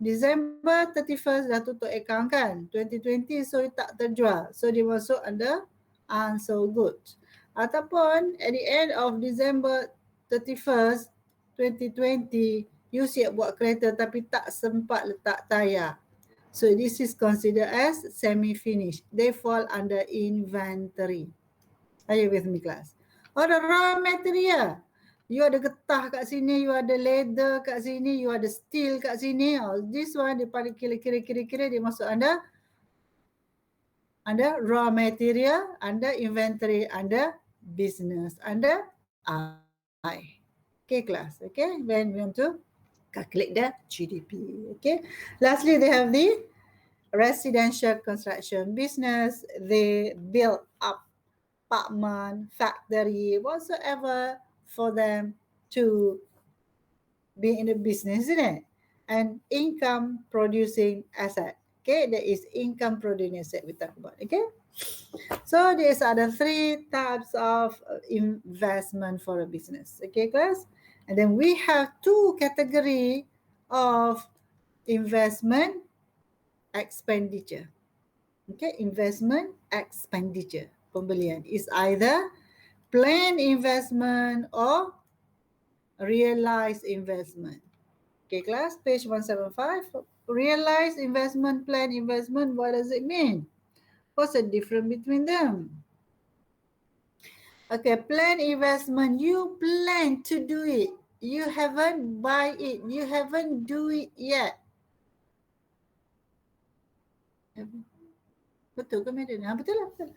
December 31st dah tutup account kan, 2020, so tak terjual, so dia masuk under unsold goods. Ataupun at the end of December 31st 2020, you siap buat kereta tapi tak sempat letak tayar, so this is considered as semi-finished. They fall under inventory. Are you with me, class? Or the raw material. You ada getah kat sini, you ada leather kat sini, you ada steel kat sini. Oh, this one dia paling kira-kira dia masuk under raw material, under inventory, under business, under I. Okay, class. Okay, when we want to calculate the GDP. Okay. Lastly, they have the residential construction business. They build up apartment, factory, whatsoever for them to be in the business, isn't it? And income producing asset. Okay, that is income producing asset we talk about. Okay, so these are the three types of investment for a business. Okay, class. And then we have two category of investment expenditure. Okay, investment expenditure. Pembelian is either planned investment or realized investment. Okay, class, page 175. Realized investment, planned investment, what does it mean? What's the difference between them? Okay, planned investment, you plan to do it. You haven't buy it. You haven't do it yet. Betul ke, Madam? Betul lah, betul.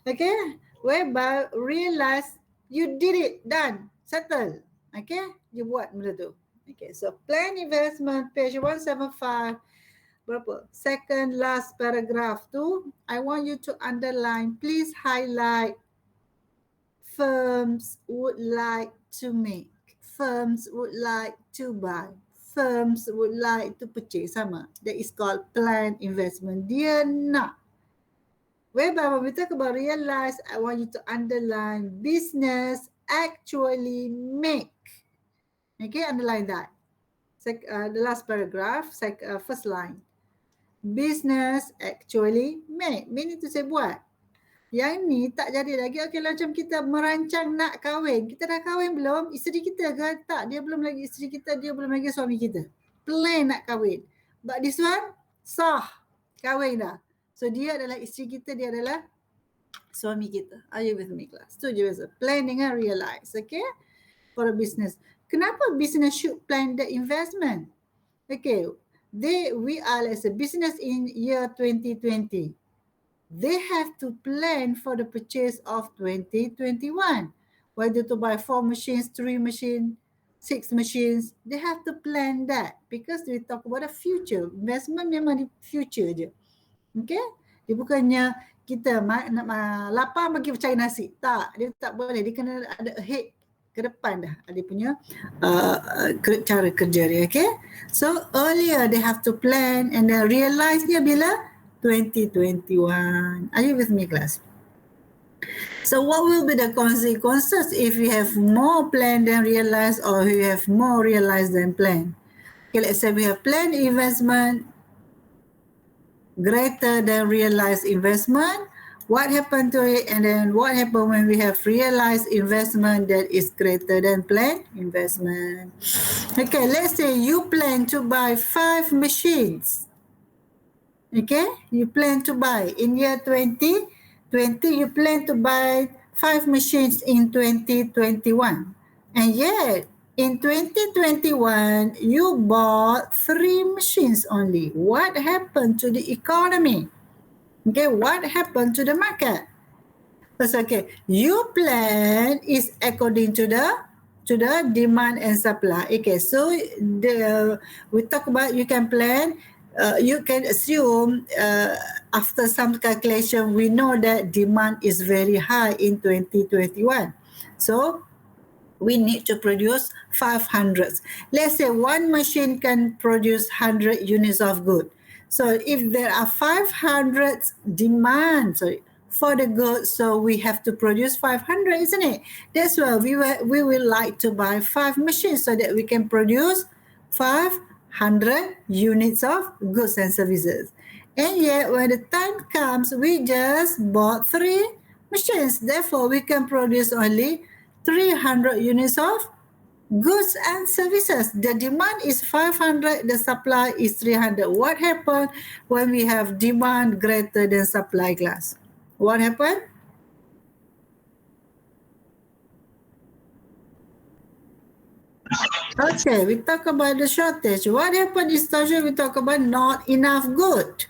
Okay, whereby realize you did it, done, settle. Okay, you buat benda tu. Okay, so plan investment, page 175. Berapa? Second last paragraph tu, I want you to underline, please highlight firms would like to make, firms would like to buy, firms would like to purchase. Sama. That is called planned investment. Dia nak. Whereby when we talk about realize, I want you to underline business actually make. Okay, underline that. The last paragraph, first line. Business actually make. Meaning to say buat. Yang ni tak jadi lagi. Okay, macam kita merancang nak kahwin. Kita dah kahwin belum? Isteri kita ke? Tak, dia belum lagi isteri kita, dia belum lagi suami kita. Plan nak kahwin. But this one, sah. Kahwin dah. So dia adalah isteri kita, dia adalah suami kita. Are you with me, class? Tu je biasa. Plan dengan realize, okay? For a business. Kenapa business should plan the investment? Okay, we are as a business in year 2020. They have to plan for the purchase of 2021. Whether to buy 4 machines, 3 machines, 6 machines, they have to plan that because we talk about the future. Investment memang di future je. Okay? Dia bukannya kita nak lapar pergi cari nasi. Tak, dia tak boleh. Dia kena ada ahead ke depan dah. Dia punya cara kerja dia. Okay? So earlier they have to plan and then realize dia bila 2021. Are you with me, class? So what will be the consequences if we have more plan than realized or we have more realized than plan? Okay, let's say we have planned investment greater than realized investment. What happened to it, and then what happened when we have realized investment that is greater than planned investment? Okay, let's say you plan to buy 5 machines. Okay, you plan to buy in year 2020, you plan to buy 5 machines in 2021. And yet, in 2021, you bought 3 machines only. What happened to the economy? Okay, what happened to the market? That's okay. Your plan is according to the demand and supply. Okay, so we talk about you can plan. You can assume after some calculation, we know that demand is very high in 2021. So we need to produce 500. Let's say one machine can produce 100 units of good. So if there are 500 demands for the goods, so we have to produce 500, isn't it? That's why we will like to buy 5 machines so that we can produce 5 100 units of goods and services. And yet, when the time comes, we just bought 3 machines. Therefore, we can produce only 300 units of goods and services. The demand is 500, the supply is 300. What happened when we have demand greater than supply, class? What happened? Okay, we talk about the shortage. What happened is we talk about not enough good.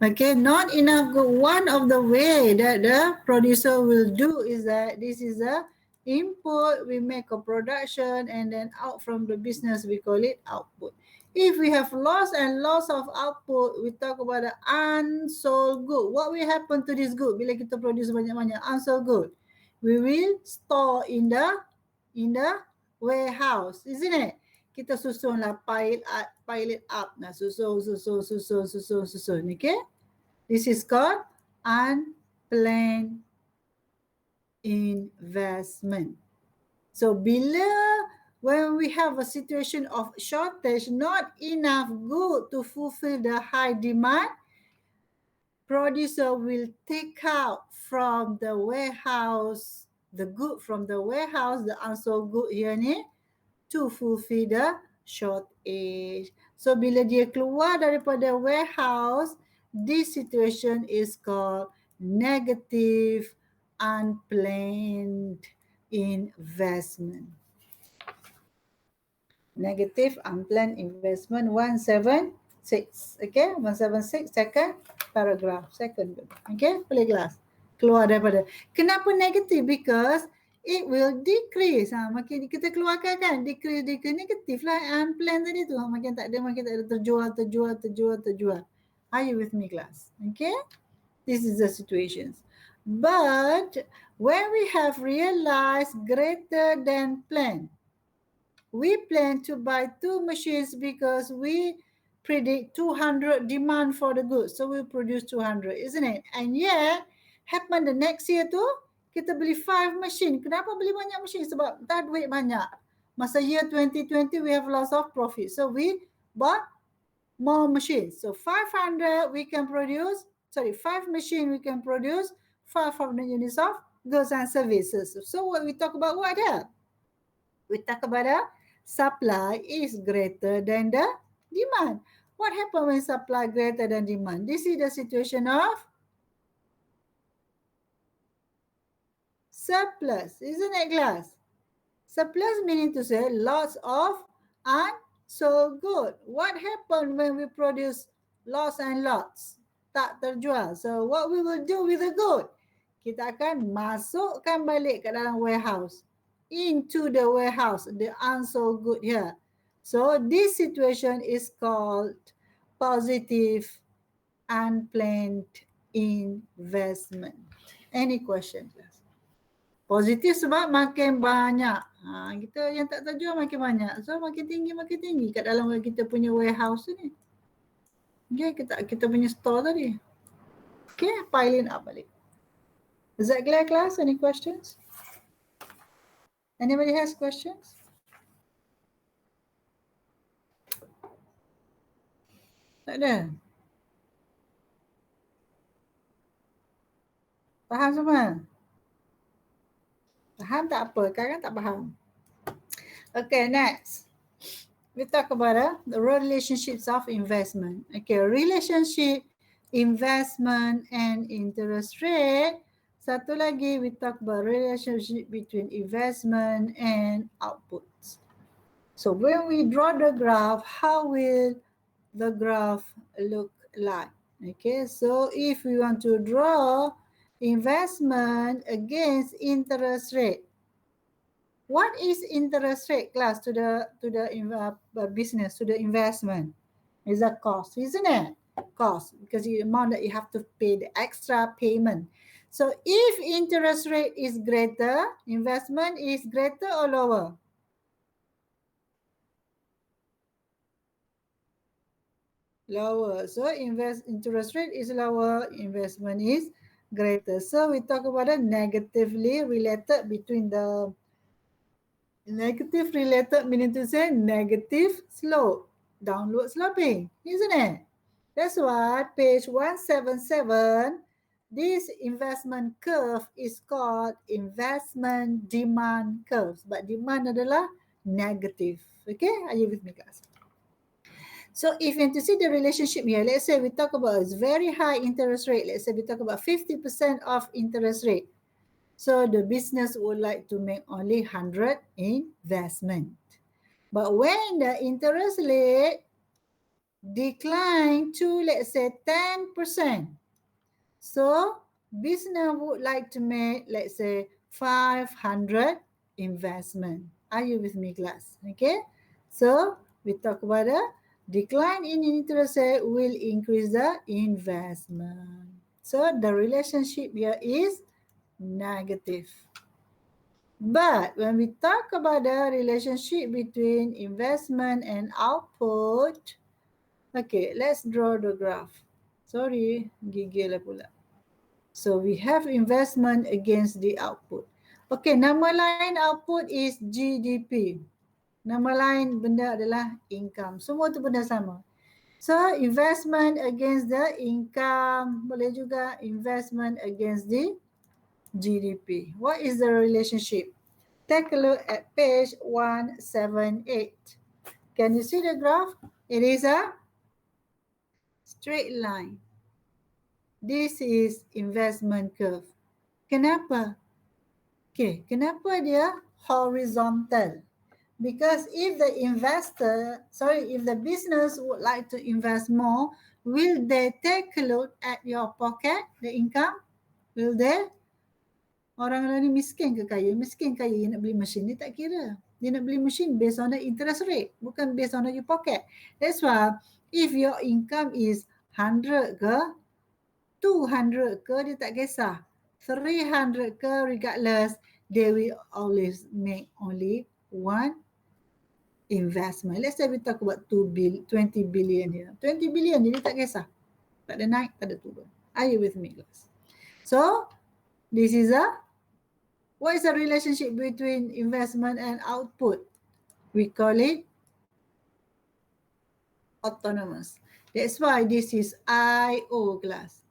Okay, not enough good. One of the way that the producer will do is that this is a input, we make a production, and then out from the business we call it output. If we have loss and loss of output, we talk about the unsold good. What will happen to this good bila kita produce banyak-banyak unsold good? We will store in the warehouse, isn't it? Kita susunlah pile it up. Nah, susun. Okay? This is called unplanned investment. So when we have a situation of shortage, not enough good to fulfill the high demand, producer will take out from the warehouse, the good from the warehouse, the unsold good here ni, to fulfill the shortage. So bila dia keluar daripada warehouse, this situation is called negative unplanned investment. Negative unplanned investment 176. Okay, 176 second paragraph. Second. Okay, play class. Keluar daripada. Kenapa negative? Because it will decrease. Makin kita keluarkan kan, decrease negatif lah. Unplanned tadi tu. Makin tak ada terjual. Are you with me, class? Okay, this is the situations. But when we have realized greater than planned, we plan to buy 2 machines because we predict 200 demand for the goods. So we produce 200, isn't it? And yet, happen the next year tu, kita beli 5 machine. Kenapa beli banyak machine? Sebab tak duit banyak. Masa year 2020, we have lots of profit. So we bought more machines. So 500 we can produce, 5 machine we can produce 500 units of goods and services. So what we talk about what there? We talk about the supply is greater than the demand. What happens when supply greater than demand? This is the situation of surplus, isn't it, class? Surplus meaning to say lots of unsold good. What happens when we produce lots and lots? Tak terjual. So what we will do with the good? Kita akan masukkan balik ke dalam warehouse. Into the warehouse, the unsold good here. So this situation is called positive unplanned investment. Any question, class? Positif sebab makin banyak. Kita yang tak terjual makin banyak. So makin tinggi kat dalam kita punya warehouse ni. Okay, kita punya store tadi. Okay, piling up balik. Is that clear, class? Any questions? Anybody has questions? Tak ada? Faham semua? Faham tak apa? Kadang tak faham. Okay, next. We talk about the relationships of investment. Okay, relationship, investment and interest rate. Satu lagi, we talk about relationship between investment and outputs. So when we draw the graph, how will the graph look like? Okay, so if we want to draw investment against interest rate, what is interest rate, class, to the business, to the investment? Is a cost, isn't it? Cost, because the amount that you have to pay, the extra payment. So if interest rate is greater, investment is greater or lower? Lower. So interest rate is lower, investment is greater. So we talk about a negatively related between the negative related, meaning to say negative slope. downward sloping, isn't it? That's why page 177, this investment curve is called investment demand curves. But demand adalah negative. Okay, are you with me, guys? So if you want to see the relationship here, let's say we talk about a very high interest rate. Let's say we talk about 50% of interest rate. So the business would like to make only 100 investment. But when the interest rate decline to, let's say, 10%, so business would like to make, let's say, 500 investment. Are you with me, class? Okay. So we talk about the decline in interest rate will increase the investment. So the relationship here is negative. But when we talk about the relationship between investment and output, okay, let's draw the graph. Sorry, gigil lah pula. So we have investment against the output. Okay, nama lain output is GDP. Nama lain benda adalah income. Semua tu benda sama. So investment against the income, boleh juga investment against the GDP. What is the relationship? Take a look at page 178. Can you see the graph? It is a straight line. This is investment curve. Kenapa? Okay, kenapa dia horizontal? Because if the if the business would like to invest more, will they take a look at your pocket, the income? Will they? Orang ni miskin ke kaya? Miskin kaya, dia nak beli mesin, dia tak kira. Dia nak beli mesin based on the interest rate, bukan based on your pocket. That's why if your income is 100 ke, 200 ke, dia tak kisah. 300 ke, regardless, they will always make only one investment. Let's say we talk about 20 billion here. 20 billion, dia tak kisah. Tak ada naik, tak ada turun. Are you with me, guys? So, this is what is the relationship between investment and output? We call it autonomous. That's why this is IO class.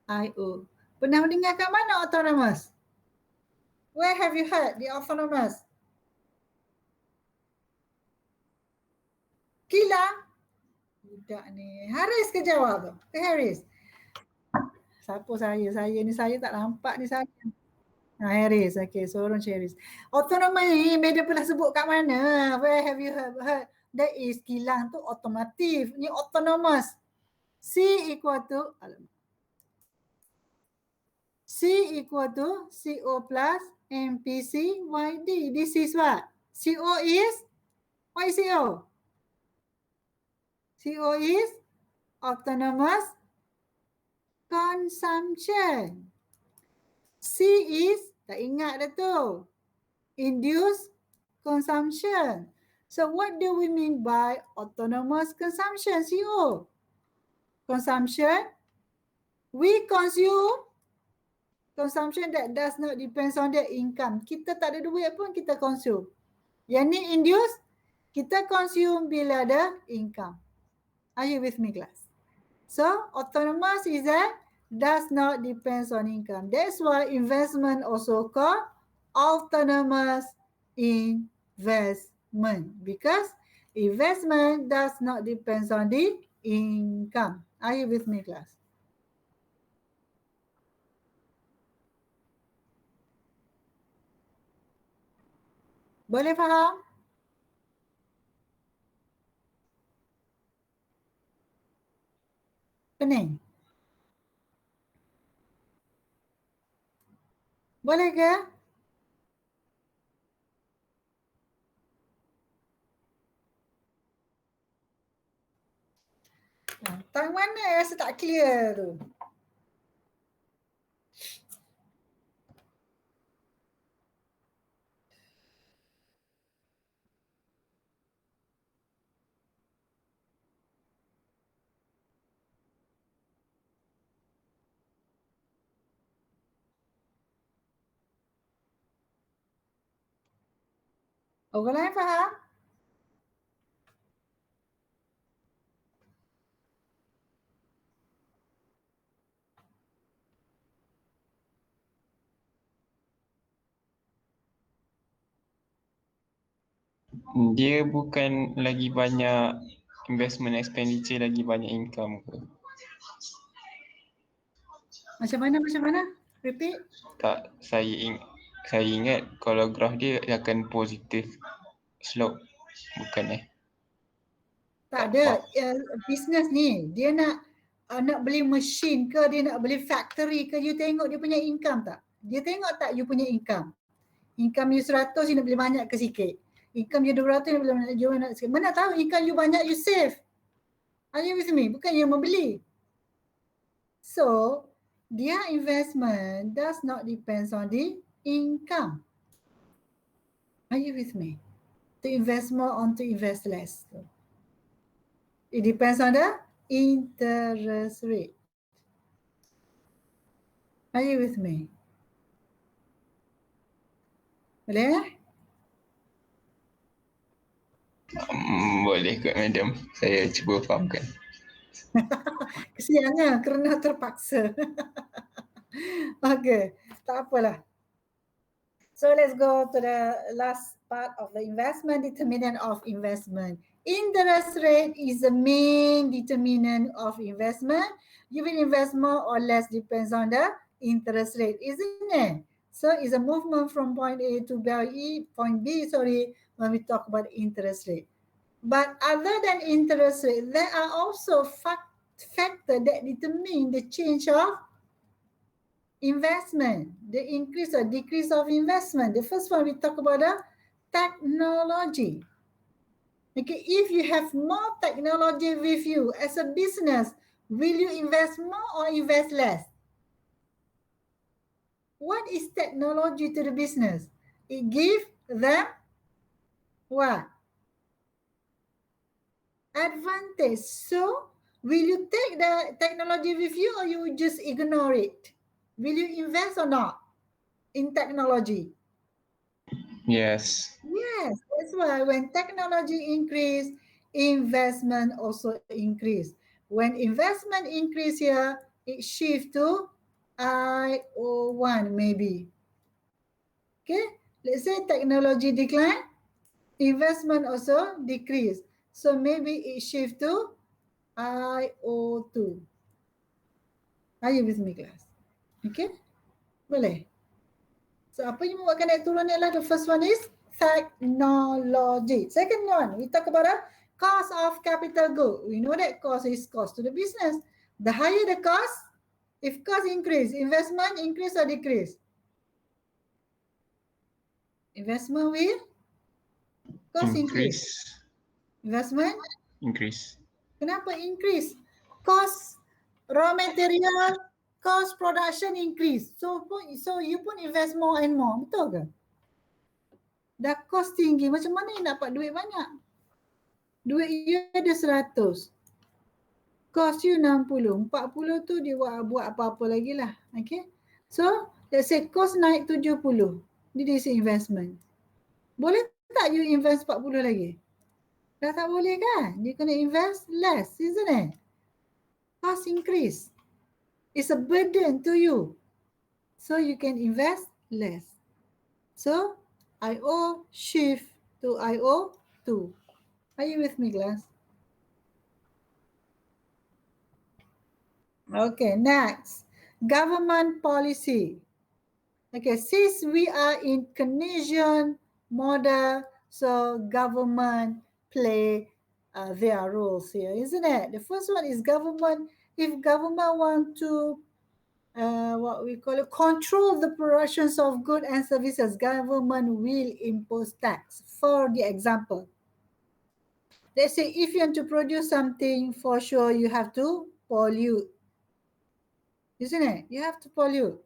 IO. Pernah mendengar kat mana autonomous? Where have you heard the autonomous? Kilang? Budak ni. Haris ke jawab? Haris. Siapa saya? Saya ni, saya tak nampak ni saya. Haris. Okay, seorang Haris. Autonomous ni, Madam pernah sebut kat mana? Where have you heard? That is kilang tu otomotif. Ni autonomous. C equal to, C equal to CO plus MPC YD. This is what? CO is, what is CO? CO is autonomous consumption. C is, tak ingat dah tu, induced consumption. So what do we mean by autonomous consumption, CO? Consumption, we consume, consumption that does not depends on the income. Kita tak ada duit pun kita consume. Yang ni induce, kita consume bila ada income. Are you with me, class? So autonomous is that does not depends on income. That's why investment also called autonomous investment, because investment does not depends on the income. Are you with me, class? Boleh faham? Pening? Boleh ke? Tang mana rasa tak clear tu? Orang lain faham? Dia bukan lagi banyak investment expenditure, lagi banyak income ke? Macam mana? Repeat. Tak, saya ingat kalau graf dia akan positif slope, bukan Tak tak ada. faham. Bisnes ni, dia nak beli mesin ke, dia nak beli factory ke, you tengok dia punya income tak? Dia tengok tak you punya income? Income you 100, you nak beli banyak ke sikit? Income you 200, you nak beli banyak, you nak sikit. Mana tahu income you banyak, you save. Are you with me? Bukan you membeli. So, their investment does not depend on the income. Are you with me? To invest more or to invest less. It depends on the interest rate. Are you with me? Boleh? Boleh kot madam, saya cuba fahamkan. Kesiannya kerana terpaksa. Okay, tak apalah. So let's go to the last part of the investment, determinant of investment. Interest rate is the main determinant of investment. You will invest more or less depends on the interest rate, isn't it? So it's a movement from point A to point B, when we talk about interest rate. But other than interest rate, there are also factors that determine the change of investment, the increase or decrease of investment. The first one, we talk about the technology. Okay, if you have more technology with you as a business, will you invest more or invest less? What is technology to the business? It gives them what? Advantage. So, will you take the technology with you or you will just ignore it? Will you invest or not in technology? Yes. Yes, that's why when technology increase, investment also increase. When investment increase here, it shift to IO1 maybe. Okay, let's say technology decline, investment also decrease. So maybe it shift to IO2. Are you with me, class? Okay, boleh? So apa yang membuatkan naik turun ni adalah the first one is technology. Second one, we talk about the cost of capital good. We know that cost is cost to the business. The higher the cost, if cost increase, investment increase or decrease? Investment will cost increase. Investment Increase. kenapa increase? Cost raw material, cost production increase. So you pun invest more and more, betul ke? Dah cost tinggi, macam mana you nak dapat duit banyak? Duit you ada 100. Cost you 60. 40 tu dia buat apa-apa lagi lah. Okay. So, let's say cost naik 70. This is investment. Boleh tak you invest 40 lagi? Dah tak boleh kan? You kena invest less, isn't it? Cost increase. It's a burden to you. So, you can invest less. So, IO shift to IO2. Are you with me, class? Okay, next. Government policy. Okay, since we are in Keynesian model, so government play their roles here, isn't it? The first one is government. If government want to, what we call it, control the productions of goods and services, government will impose tax. For the example, let's say if you want to produce something, for sure you have to pollute, isn't it? You have to pollute.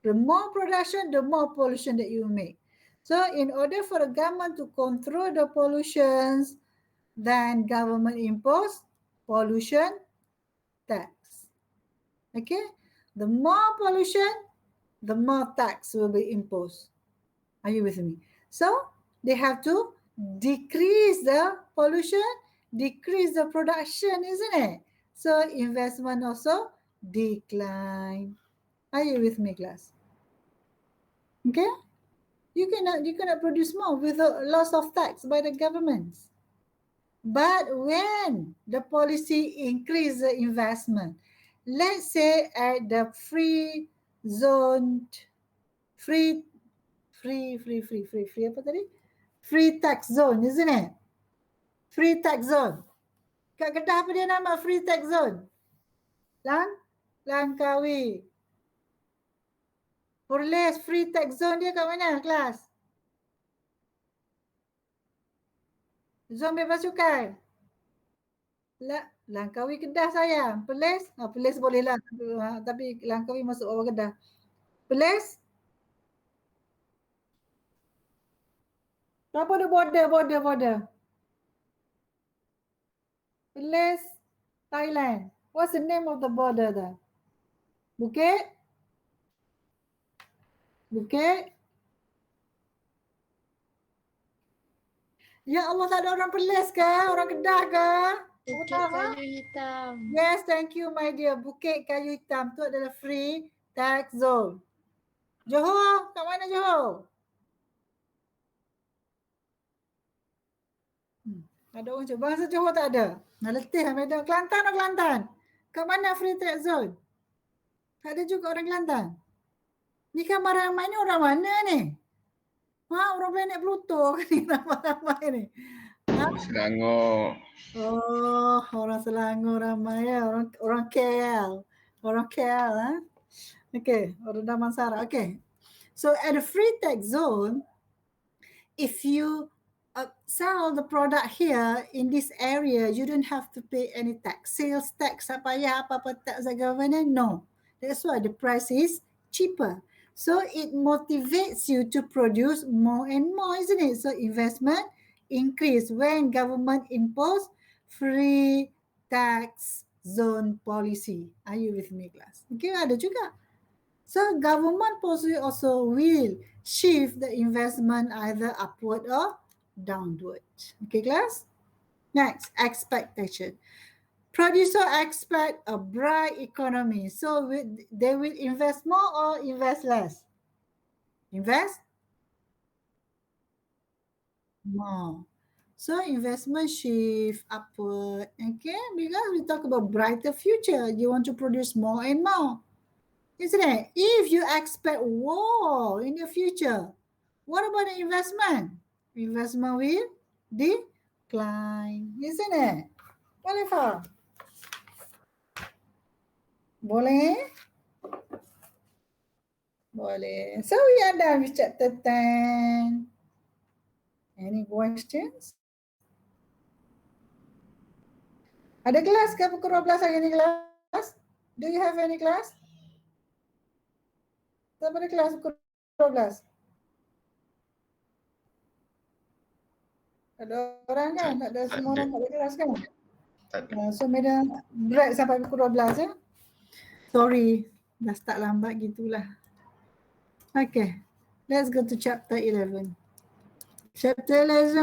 The more production, the more pollution that you make. So in order for the government to control the pollutions, then government impose pollution tax. Okay? The more pollution, the more tax will be imposed. Are you with me? So they have to decrease the pollution, decrease the production, isn't it? So investment also decline. Are you with me, class? Okay? You cannot produce more without loss of tax by the governments. But when the policy increase the investment, let's say at the free zone, free apa tadi? Free tax zone, isn't it? Free tax zone. Kat Kedah apa dia nama free tax zone? Langkawi. Perlis free tax zone dia kat mana kelas? Zone bebas cukai. Langkawi Kedah sayang. Perlis? Perlis boleh lah. Tapi Langkawi masuk bawah Kedah. Perlis? Apa dia border? Perlis, Thailand. What's the name of the border there? Bukit? Ya Allah, tak ada orang Perlis ke? Orang Kedah ke? Bukit Kayu Hitam. Yes, thank you my dear. Bukit Kayu Hitam tu adalah free tax zone. Johor, kat mana Johor? Ada orang cakap, bahasa Johor tak ada. Nak letih Madam. Kelantan. Kat mana free tax zone? Tak ada juga orang Kelantan. Ni kan ramai ni orang mana ni? Orang planet Pluto kan ni ramai ni. Selangor. Oh, orang Selangor ramai ya. Orang KL. Orang KL ha. Okay, orang Damansara. Okay. So at the free tax zone, if you sell the product here in this area, you don't have to pay any tax. Sales tax, apa-apa tax the government, no. That's why the price is cheaper. So it motivates you to produce more and more, isn't it? So investment increase when government impose free tax zone policy. Are you with me, class? Okay, ada juga. So government policy also will shift the investment either upward or downward. Okay, class? Next, expectation. Producer expect a bright economy. So they will invest more or invest less? Invest more. So investment shift upward. Okay, because we talk about brighter future. You want to produce more and more. Isn't it? If you expect war in the future, what about the investment? Investment will decline, isn't it? Boleh faham? Boleh? Boleh. So we are done with chapter 10. Any questions? Ada kelas ke pukul 12 hari ni kelas? Do you have any class? Tak ada kelas pukul 12. Ada orang kan? Tak ada semua orang tak ada kelas kan? Tak ada. So madam break sampai pukul 12 ya. Sorry, dah start lambat gitulah. Okay, let's go to chapter 11. Chapter 11